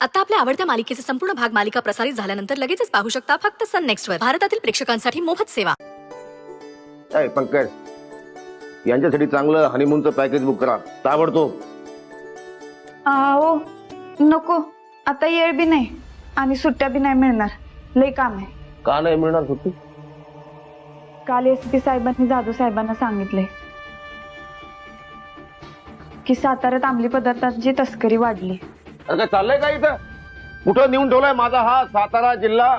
आता आपल्या आवडत्या मालिकेचे संपूर्ण भाग मालिका प्रसारित झाल्यानंतर लगेचच पाहू शकता फक्त सन नेक्स्ट वर. भारतातील प्रेक्षकांसाठी मोफत सेवा. पंकज, यांच्यासाठी चांगलं हनीमूनचं पॅकेज बुक करा ताबडतोब. आओ नको, आता येळ बी नाही आणि सुट्ट्या बी नाही मिळणार. लय काम आहे. का नाही मिळणार सुट्टी? काल SP साहेबांनी जाधव साहेबांना सांगितले की साताऱ्यात अंमली पदार्थांची तस्करी वाढली. अरे काय चाललंय का इथं? कुठं नेऊन ठेवलाय माझा हा सातारा जिल्हा?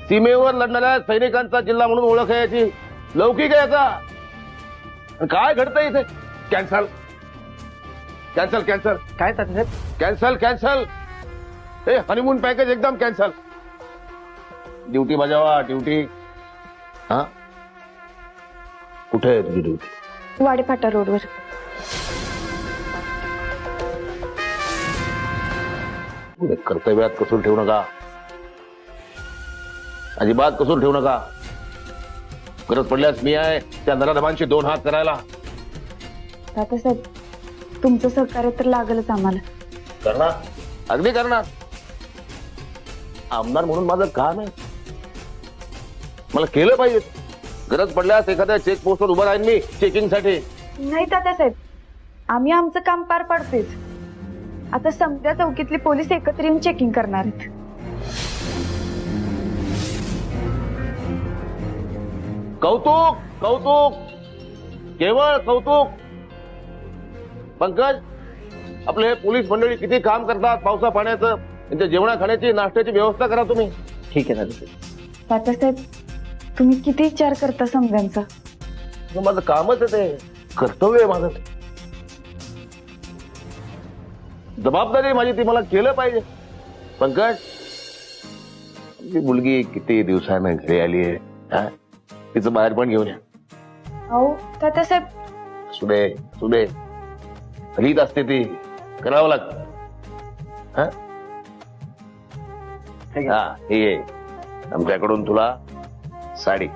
सीमेवर लढणाऱ्या सैनिकांचा जिल्हा म्हणून ओळख आहे याची, लौकिक आहे याचा. आणि काय घडतंय इथे? Cancel cancel cancel. काय तात्यासाहेब? Cancel cancel. हे हनीमून पॅकेज एकदम कॅन्सल. ड्युटी बजावा, ड्युटी. हा, कुठे आहे तुझी ड्युटी? वाडेफाटा रोडवर. कर्तव्यात कसूर ठेवू नका, अजिबात कसूर ठेवू नका. गरज पडल्यास मी आहे त्या नराधमांशी 2 हात करायला. तात्यासाहेब, तुमचं सहकार्य तर लागलच आम्हाला. करणार, अगदी करणार. आमदार म्हणून माझं काम आहे, मला केलं पाहिजे. गरज पडल्यास एखाद्या चेक पोस्टवर उभं राहीन मी चेकिंग साठी. नाही तात्यासाहेब, आम्ही आमचं काम पार पाडतोच. आता समजा चौकीतले पोलीस एकत्र येऊन चेकिंग करणार आहेत. कौतुक कौतुक, केवळ कौतुक. पंकज, आपले हे पोलीस मंडळी किती काम करतात पावसा पाण्याचं. त्यांच्या जेवणा खाण्याची नाश्त्याची व्यवस्था करा तुम्ही. ठीक आहे तात्यासाहेब. तात्यासाहेब, तुम्ही किती विचार करता समजांचा. हे माझं कामच आहे, ते कर्तव्य आहे माझं. जबाबदारी आहे माझी, ती मला केलं पाहिजे. पंकज, ही मुलगी किती दिवसानं घरी आली आहे, तिचं बाहेर पण घेऊन या. अहो तात्यासाहेब, सुदे सुदे रीत असते ती, करावं लागतं. हा, हे आमच्याकडून तुला साडी.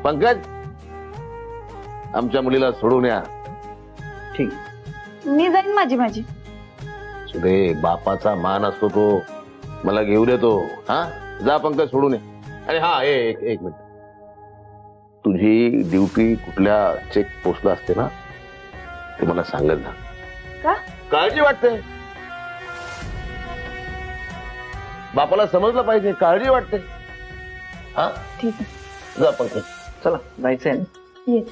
पंकज, आमच्या मुलीला सोडून या. ठीक. मी जाईन माझी. सुदे, बापाचा मान असतो तो, मला घेऊ देतो. हा, जा पंकज, सोडून ये. आणि हा, एक मिनिट. तुझी ड्युटी कुठल्या चेक पोस्टला असते ना, ते मला सांगत जा. का? काळजी वाटते, बापाला समजलं पाहिजे, काळजी वाटते. हा, ठीक आहे, जा पंकज. चला, जायचंय ना. ये.